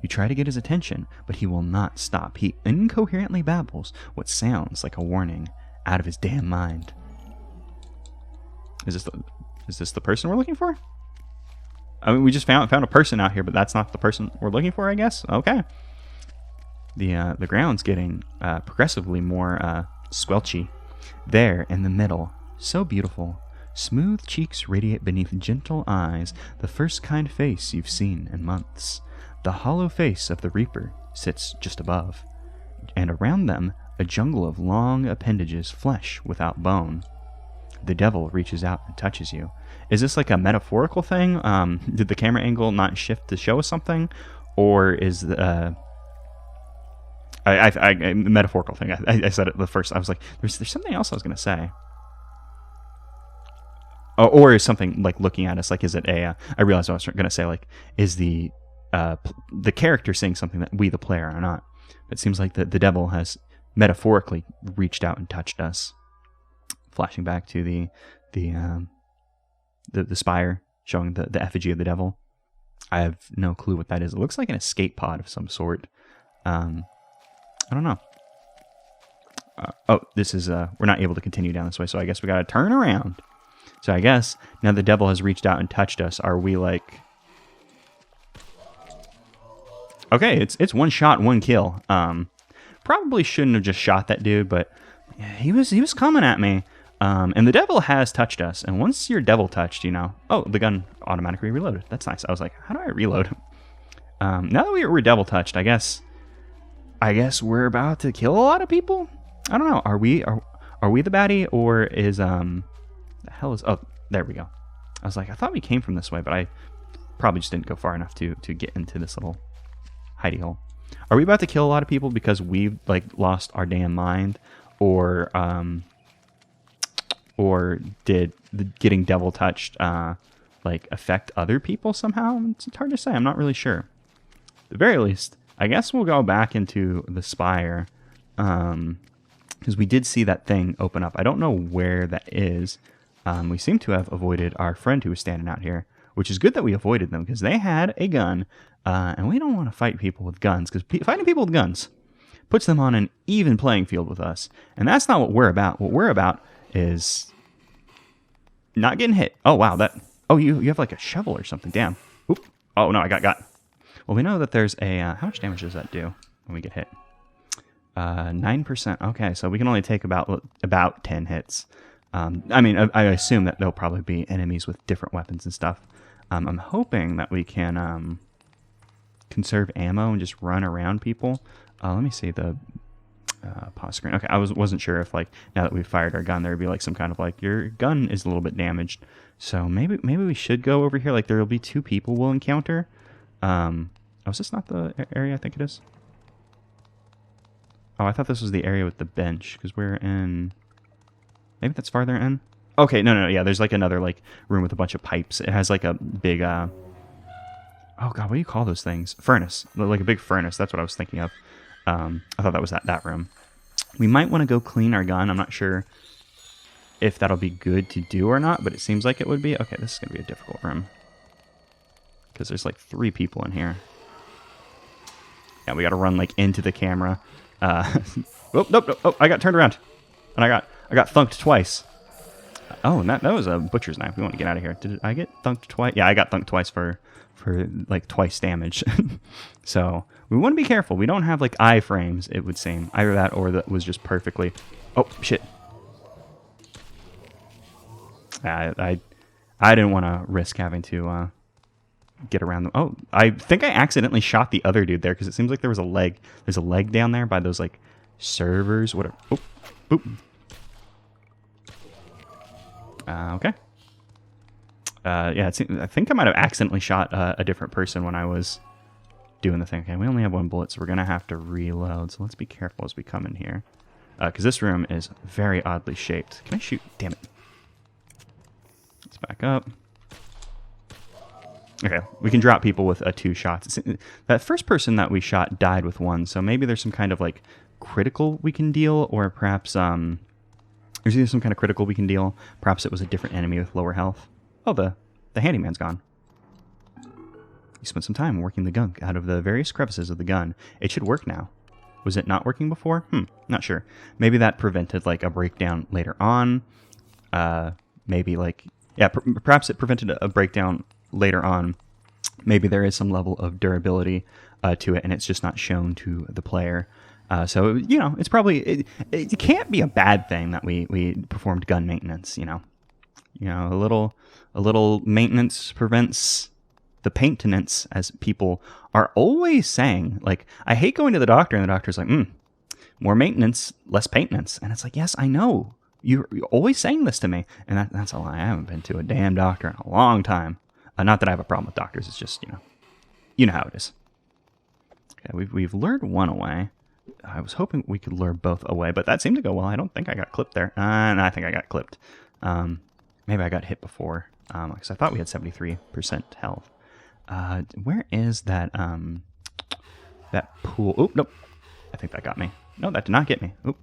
You try to get his attention, but he will not stop. He incoherently babbles what sounds like a warning out of his damn mind. Is this the person we're looking for? I mean, we just found a person out here, but that's not the person we're looking for, I guess. Okay. The ground's getting progressively more squelchy. There in the middle, so beautiful. Smooth cheeks radiate beneath gentle eyes, the first kind face you've seen in months. The hollow face of the Reaper sits just above, and around them, a jungle of long appendages, flesh without bone. The devil reaches out and touches you. Is this like a metaphorical thing? Did the camera angle not shift to show us something? Or is the... metaphorical thing. I said it the first. I was like, there's something else I was going to say. Or is something like looking at us? Like, is it a? I realized I was going to say like, is the character saying something that we the player are not? It seems like the devil has metaphorically reached out and touched us. Flashing back to the spire showing the effigy of the devil. I have no clue what that is. It looks like an escape pod of some sort. I don't know. This is we're not able to continue down this way, so I guess we got to turn around. So I guess now the devil has reached out and touched us. Are we like... Okay, it's one shot, one kill. Probably shouldn't have just shot that dude, but yeah, he was coming at me. And the devil has touched us. And once you're devil touched, you know... Oh, the gun automatically reloaded. That's nice. I was like, how do I reload? Now that we're devil touched, I guess we're about to kill a lot of people? I don't know. Are we the baddie, or is... The hell is... Oh, there we go. I was like, I thought we came from this way, but I probably just didn't go far enough to get into this little hidey hole. Are we about to kill a lot of people because we've like lost our damn mind, or did the getting devil touched like affect other people somehow? It's hard to say. I'm not really sure. At the very least, I guess we'll go back into the spire, because we did see that thing open up. I don't know where that is. We seem to have avoided our friend who was standing out here, which is good that we avoided them because they had a gun, and we don't want to fight people with guns because fighting people with guns puts them on an even playing field with us, and that's not what we're about. What we're about is not getting hit. Oh, wow. Oh, you have like a shovel or something. Damn. Oop. Oh, no, I got. Well, we know that there's a... how much damage does that do when we get hit? 9%. Okay, so we can only take about 10 hits. I mean, I assume that there'll probably be enemies with different weapons and stuff. I'm hoping that we can conserve ammo and just run around people. Let me see the pause screen. Okay, I wasn't sure if like now that we've fired our gun, there would be like some kind of like your gun is a little bit damaged. So maybe we should go over here. Like there will be 2 people we'll encounter. Oh, is this not the area I think it is? Oh, I thought this was the area with the bench because we're in... Maybe that's farther in? Okay, no, yeah, there's like another like room with a bunch of pipes. It has like a big, oh god, what do you call those things? Furnace. Like a big furnace, that's what I was thinking of. I thought that was that room. We might want to go clean our gun. I'm not sure if that'll be good to do or not, but it seems like it would be. Okay, this is going to be a difficult room. Because there's like 3 people in here. Yeah, we got to run like into the camera. Oh, nope. Oh, I got turned around. And I got I got thunked twice. Oh, and that was a butcher's knife. We want to get out of here. Did I get thunked twice? Yeah, I got thunked twice for like twice damage. So we want to be careful. We don't have like iframes, it would seem. Either that or that was just perfectly... Oh, shit. I didn't want to risk having to get around them. Oh, I think I accidentally shot the other dude there because it seems like there was a leg. There's a leg down there by those like servers. Whatever. Oh, boop. Okay. Yeah, I think I might have accidentally shot a different person when I was doing the thing. Okay, we only have one bullet, so we're going to have to reload. So let's be careful as we come in here. Because this room is very oddly shaped. Can I shoot? Damn it. Let's back up. Okay, we can drop people with 2 shots. That first person that we shot died with 1, so maybe there's some kind of like critical we can deal, or perhaps there's either some kind of critical we can deal. Perhaps it was a different enemy with lower health. Oh, the handyman's gone. You spent some time working the gunk out of the various crevices of the gun. It should work now. Was it not working before? Not sure. Maybe that prevented like a breakdown later on. Maybe like, yeah, perhaps it prevented a breakdown later on. Maybe there is some level of durability to it, and it's just not shown to the player. So, you know, it's probably, it can't be a bad thing that we performed gun maintenance, you know. You know, a little maintenance prevents the paintenance, as people are always saying. Like, I hate going to the doctor, and the doctor's like, more maintenance, less paintenance. And it's like, yes, I know. You're always saying this to me. And that's a lie. I haven't been to a damn doctor in a long time. Not that I have a problem with doctors. It's just, you know how it is. Okay, we've lured one away. I was hoping we could lure both away, but that seemed to go well. I don't think I got clipped there. No, I think I got clipped. Maybe I got hit before, because I thought we had 73% health. Where is that that pool? Oh, nope. I think that got me. No, that did not get me. Oop.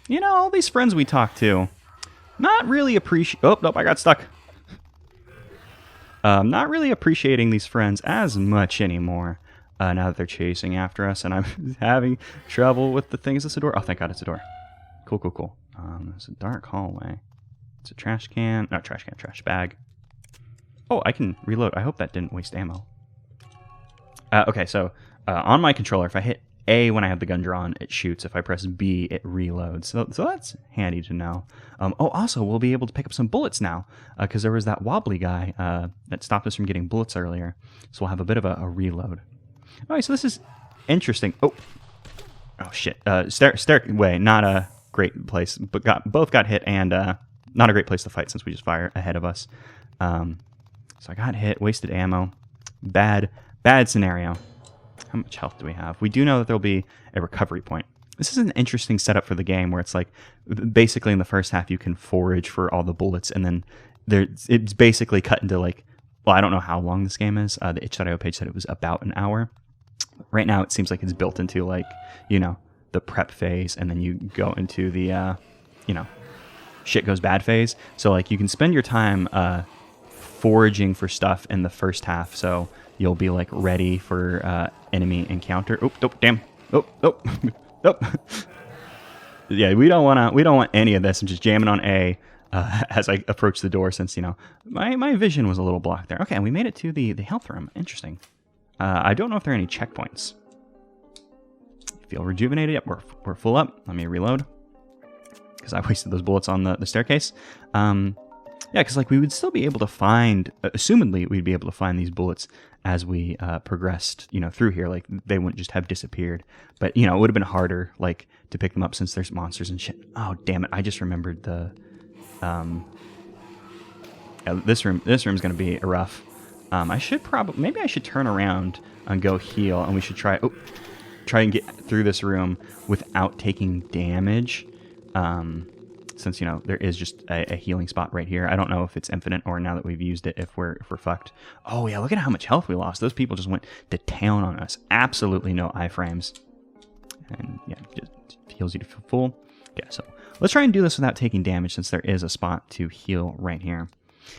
You know, all these friends we talk to, not really appreciate... Oh, nope, I got stuck. Not really appreciating these friends as much anymore, now that they're chasing after us, and I'm having trouble with the thing. Is this a door? Oh, thank God it's a door. Cool. There's a dark hallway. It's a trash can. Not trash can, trash bag. Oh, I can reload. I hope that didn't waste ammo. Okay, so on my controller, if I hit A when I have the gun drawn, it shoots. If I press B, it reloads. So that's handy to know. Oh, also, we'll be able to pick up some bullets now, because there was that wobbly guy that stopped us from getting bullets earlier. So we'll have a bit of a reload. All right, so this is interesting. Oh shit. Stairway, not a great place, but both got hit, and not a great place to fight since we just fire ahead of us. So I got hit, wasted ammo. Bad scenario. How much health do we have? We do know that there'll be a recovery point. This is an interesting setup for the game, where it's like, basically in the first half you can forage for all the bullets, and then it's basically cut into like, well, I don't know how long this game is. The itch.io page said it was about an hour. Right now it seems like it's built into like, you know, the prep phase, and then you go into the, you know, shit goes bad phase. So like you can spend your time foraging for stuff in the first half, so you'll be like ready for enemy encounter. Damn. Yeah, we don't want any of this. I'm just jamming on A as I approach the door, since, you know, my vision was a little blocked there. Okay, and we made it to the health room. Interesting. I don't know if there are any checkpoints. Feel rejuvenated. Yep, we're full up. Let me reload, because I wasted those bullets on the staircase. Yeah, because like we would still be able to find, assumedly we'd be able to find these bullets as we progressed, you know, through here. Like they wouldn't just have disappeared, but you know, it would have been harder like to pick them up since there's monsters and shit. Oh damn it! I just remembered the this room's gonna be rough. I should maybe I should turn around and go heal, and we should try and get through this room without taking damage. Since, you know, there is just a healing spot right here. I don't know if it's infinite, or now that we've used it, if we're fucked. Oh yeah, look at how much health we lost. Those people just went to town on us. Absolutely no iframes. And yeah, just heals you to full. Yeah, so let's try and do this without taking damage, since there is a spot to heal right here.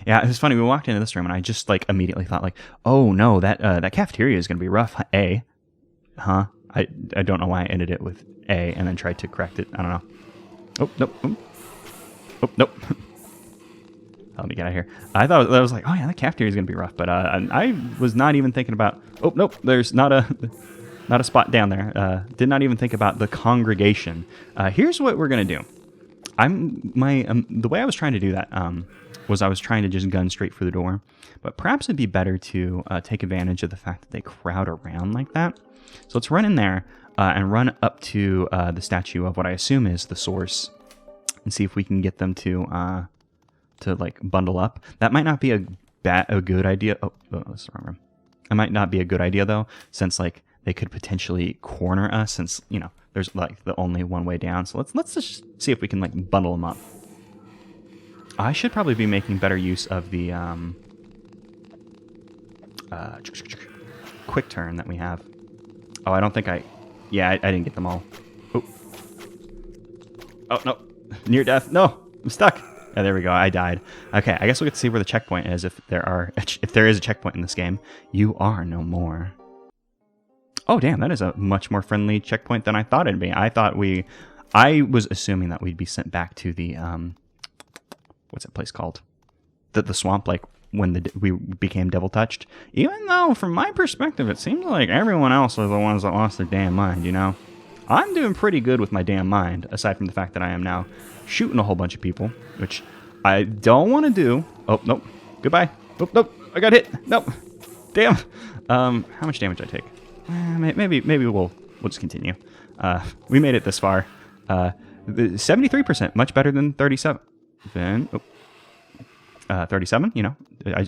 Yeah, it's funny. We walked into this room, and I just like immediately thought like, oh no, that cafeteria is gonna be rough. I don't know why I ended it with A and then tried to correct it. I don't know. Oh, nope. Oh, nope. Let me get out of here. I thought that was like, oh yeah, that cafeteria is gonna be rough, but I was not even thinking about. Oh nope, there's not a spot down there. Did not even think about the congregation. Here's what we're gonna do. The way I was trying to do that was I was trying to just gun straight for the door, but perhaps it'd be better to take advantage of the fact that they crowd around like that. So let's run in there and run up to the statue of what I assume is the source, and see if we can get them to like bundle up. That might not be a good idea. Oh, that's the wrong room. It might not be a good idea though, since like they could potentially corner us, since you know there's like the only one way down. So let's just see if we can like bundle them up. I should probably be making better use of the quick turn that we have. Oh, I don't think I didn't get them all. Oh no, near death. No, I'm stuck. Oh, there we go. I died. Okay, I guess we'll get to see where the checkpoint is. If there is a checkpoint in this game, you are no more. Oh, damn, that is a much more friendly checkpoint than I thought it'd be. I was assuming that we'd be sent back to the what's that place called? The swamp, like when we became devil touched. Even though, from my perspective, it seems like everyone else are the ones that lost their damn mind. You know, I'm doing pretty good with my damn mind, aside from the fact that I am now shooting a whole bunch of people, which I don't want to do. Oh, nope. Goodbye. Oh, nope. I got hit. Nope. Damn. How much damage did I take? Maybe we'll just continue. We made it this far. 73%, much better than 37. 37, you know.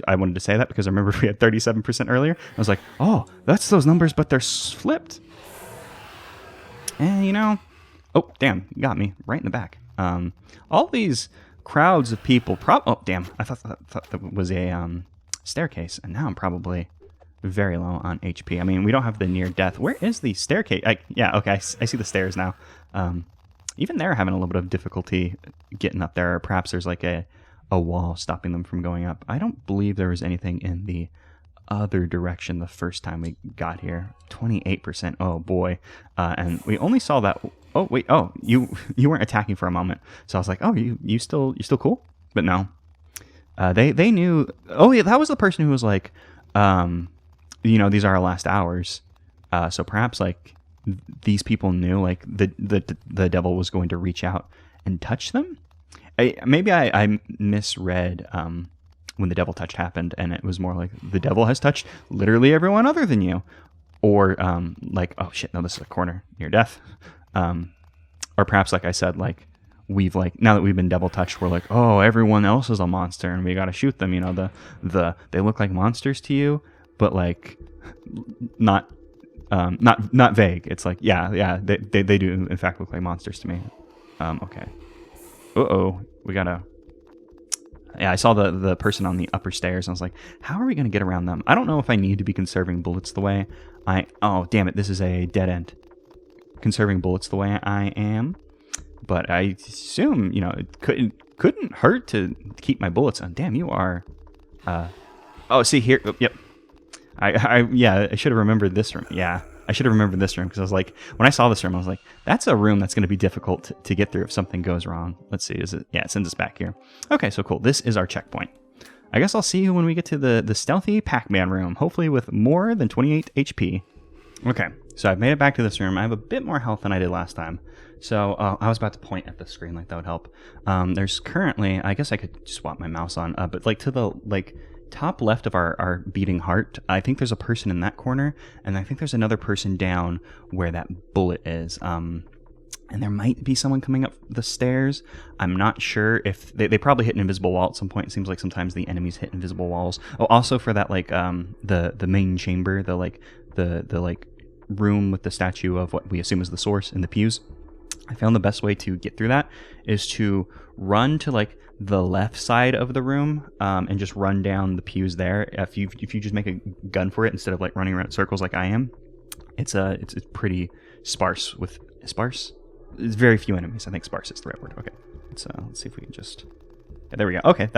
I wanted to say that because I remember we had 37% earlier. I was like, oh, that's those numbers, but they're flipped. And, you know, oh, damn, you got me right in the back. All these crowds of people. Oh, damn! I thought that was a staircase, and now I'm probably very low on HP. I mean, we don't have the near death. Where is the staircase? Yeah, okay, I see the stairs now. Even they're having a little bit of difficulty getting up there. Or perhaps there's like a wall stopping them from going up. I don't believe there was anything in the other direction the first time we got here. 28%. Oh boy. And we only saw that. Oh wait. Oh, you weren't attacking for a moment. So I was like, oh, you still cool? But no. They knew. Oh yeah, that was the person who was like, you know, these are our last hours. So perhaps like these people knew like the devil was going to reach out and touch them. Maybe I misread when the devil touch happened, and it was more like the devil has touched literally everyone other than you, or like, oh shit, no, this is a corner near death, or perhaps like I said, like we've like now that we've been devil touched, we're like, oh, everyone else is a monster and we got to shoot them. You know, they look like monsters to you, but like not vague. It's like yeah, they do in fact look like monsters to me. Okay. We gotta. Yeah, I saw the person on the upper stairs, and I was like, how are we gonna get around them? I don't know if I need to be conserving bullets the way oh, damn it, this is a dead end. Conserving bullets the way I am, but I assume, you know, it couldn't hurt to keep my bullets on. Damn, you are. Oh, see here. Oh, yep. I should have remembered this room. Yeah. I should have remembered this room because I was like, when I saw this room, I was like, that's a room that's going to be difficult to get through if something goes wrong. Let's see. Is it? Yeah, it sends us back here. Okay, so cool. This is our checkpoint. I guess I'll see you when we get to the stealthy Pac-Man room, hopefully with more than 28 HP. Okay, so I've made it back to this room. I have a bit more health than I did last time. So I was about to point at the screen like that would help. There's currently, I guess I could swap my mouse on, but like to the top left of our beating heart, I think there's a person in that corner, and I think there's another person down where that bullet is. And there might be someone coming up the stairs. I'm not sure if they probably hit an invisible wall at some point. It seems like sometimes the enemies hit invisible walls. Oh, also for that like the main chamber, the room with the statue of what we assume is the source in the pews. I found the best way to get through that is to run to like the left side of the room and just run down the pews there. If you just make a gun for it instead of like running around in circles like I am, it's pretty sparse. It's very few enemies. I think sparse is the right word. Okay, let's see if we can just. Yeah, there we go. Okay,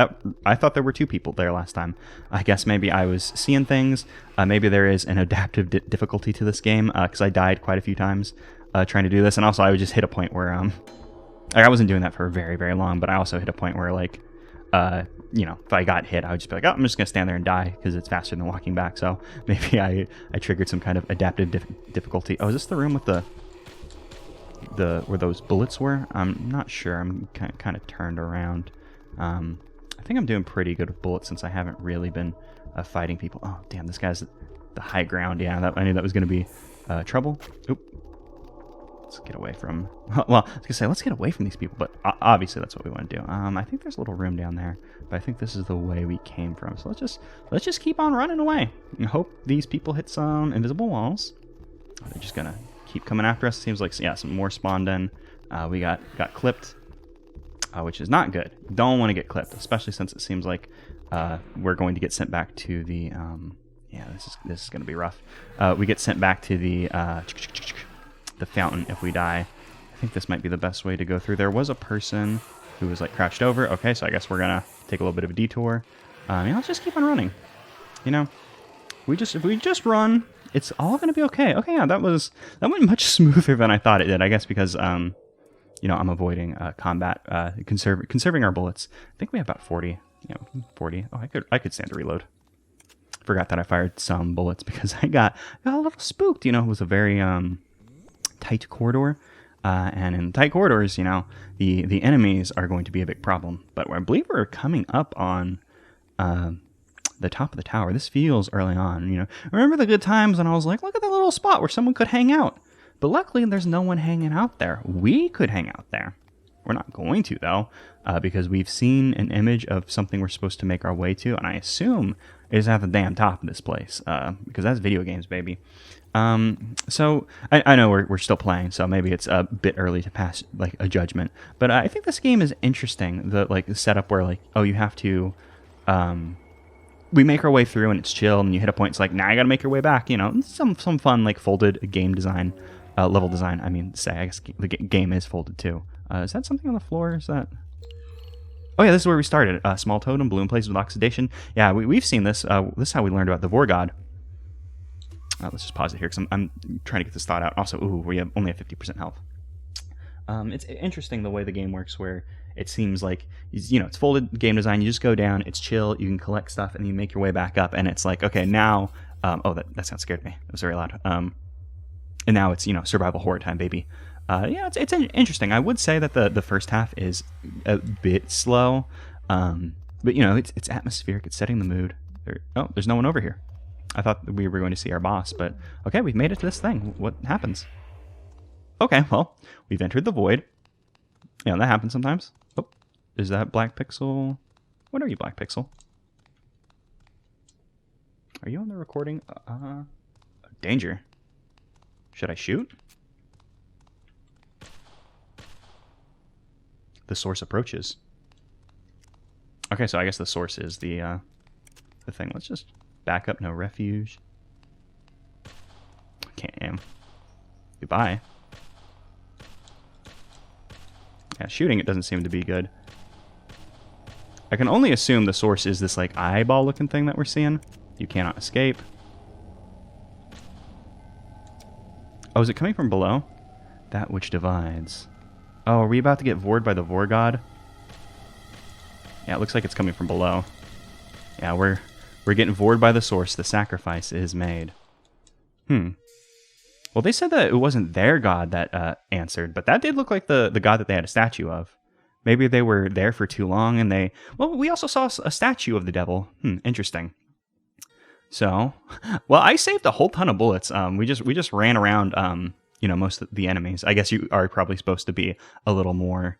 I thought there were two people there last time. I guess maybe I was seeing things. Maybe there is an adaptive difficulty to this game because I died quite a few times trying to do this, and also I would just hit a point where Like, I wasn't doing that for very, very long, but I also hit a point where, like, you know, if I got hit, I would just be like, oh, I'm just gonna stand there and die because it's faster than walking back. So maybe I triggered some kind of adaptive difficulty. Oh, is this the room with the where those bullets were? I'm not sure. I'm kind of turned around. I think I'm doing pretty good with bullets since I haven't really been fighting people. Oh, damn, this guy's the high ground. Yeah, I knew that was going to be trouble. Oop. Let's get away from... Well, I was going to say, let's get away from these people, but obviously that's what we want to do. I think there's a little room down there, but I think this is the way we came from. So let's just keep on running away and hope these people hit some invisible walls. Oh, they're just going to keep coming after us. Seems like, yeah, some more spawned in. We got clipped. Which is not good. Don't want to get clipped, especially since it seems like we're going to get sent back to the... yeah, this is going to be rough. We get sent back to the fountain if we die. I think this might be the best way to go through. There was a person who was like crouched over. Okay, so I guess we're going to take a little bit of a detour. Yeah, let's just keep on running. You know, if we just run, it's all going to be okay. Okay, yeah, that went much smoother than I thought it did. I guess because... you know, I'm avoiding combat, conserving our bullets. I think we have about 40. You know, 40. Oh, I could stand to reload. Forgot that I fired some bullets because I got a little spooked. You know, it was a very tight corridor, and in tight corridors, you know, the enemies are going to be a big problem. But I believe we're coming up on the top of the tower. This feels early on. You know, remember the good times when I was like, look at that little spot where someone could hang out. But luckily, there's no one hanging out there. We could hang out there. We're not going to, though, because we've seen an image of something we're supposed to make our way to, and I assume it is at the damn top of this place, because that's video games, baby. So I know we're still playing, so maybe it's a bit early to pass like a judgment. But I think this game is interesting. The setup where like, oh, you have to. We make our way through and it's chill, and you hit a point. It's like, now you got to make your way back. You know, some fun like folded game design. Level design, I mean, I guess the game is folded too. Is that something on the floor? Is that... Oh yeah, this is where we started. Small totem, bloom places with oxidation. Yeah, we've seen this. This is how we learned about the Vorgod. Let's just pause it here because I'm trying to get this thought out. Also, ooh, we only have 50% health. It's interesting the way the game works where it seems like, you know, it's folded game design. You just go down, it's chill, you can collect stuff, and you make your way back up, and it's like, okay, now... oh, that sound scared me. It was very loud. And now it's, you know, survival horror time, baby. Yeah, it's interesting. I would say that the first half is a bit slow, but you know, it's atmospheric. It's setting the mood. There's no one over here. I thought we were going to see our boss, but okay, we've made it to this thing. What happens? Okay, well, we've entered the void. Yeah, that happens sometimes. Oh, is that Black Pixel? What are you, Black Pixel? Are you on the recording? Danger. Should I shoot? The source approaches. Okay, so I guess the source is the thing. Let's just back up. No refuge. Can't aim. Goodbye. Yeah, shooting it doesn't seem to be good. I can only assume the source is this like eyeball looking thing that we're seeing. You cannot escape. Oh, is it coming from below? That which divides. Oh, are we about to get vored by the Vorgod? Yeah, it looks like it's coming from below. Yeah, we're getting vored by the source. The sacrifice is made. Well, they said that it wasn't their god that answered, but that did look like the god that they had a statue of. Maybe they were there for too long and they... Well, we also saw a statue of the devil. Interesting. So, well, I saved a whole ton of bullets. We just ran around, you know, most of the enemies. I guess you are probably supposed to be a little more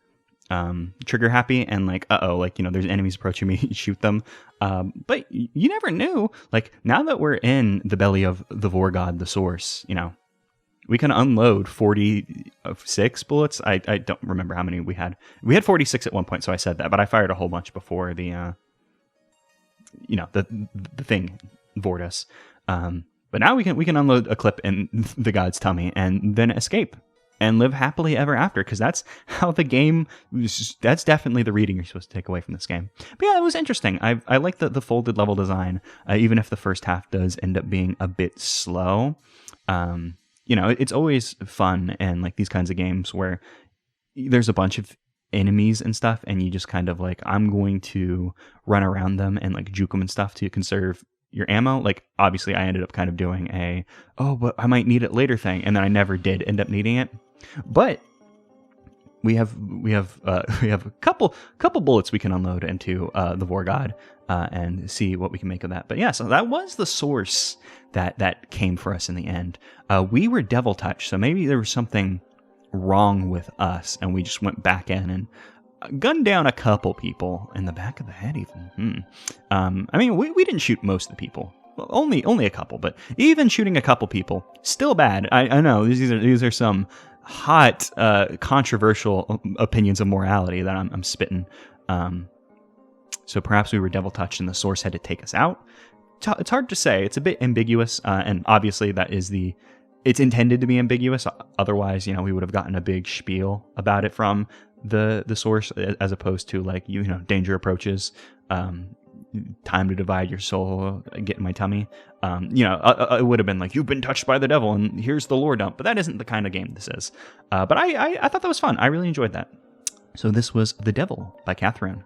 trigger happy and like, like, you know, there's enemies approaching me, shoot them. But you never knew. Like, now that we're in the belly of the Vorgod, the source, you know, we can unload 46 bullets. I don't remember how many we had. We had 46 at one point, so I said that, but I fired a whole bunch before the, you know, the thing vored us. But now we can unload a clip in the god's tummy and then escape and live happily ever after, because that's how the game... That's definitely the reading you're supposed to take away from this game. But yeah, it was interesting. I like the folded level design, even if the first half does end up being a bit slow. You know, it's always fun and like these kinds of games where there's a bunch of enemies and stuff, and you just kind of like, I'm going to run around them and like juke them and stuff to conserve your ammo. Like, obviously I ended up kind of doing but I might need it later thing, and then I never did end up needing it. But we have a couple bullets we can unload into the War God and see what we can make of that. But yeah, so that was the source that came for us in the end. We were devil touched, so maybe there was something wrong with us, and we just went back in and gunned down a couple people in the back of the head even. I mean, we didn't shoot most of the people. Well, only a couple, but even shooting a couple people, still bad. I know these are some hot, controversial opinions of morality that I'm spitting. So perhaps we were devil touched and the source had to take us out. It's hard to say. It's a bit ambiguous, and obviously that is it's intended to be ambiguous. Otherwise, we would have gotten a big spiel about it from the source, as opposed to like, danger approaches, time to divide your soul, get in my tummy. It would have been like, you've been touched by the devil and here's the lore dump. But that isn't the kind of game this is. But I thought that was fun. I really enjoyed that. So this was The Devil by Catherine.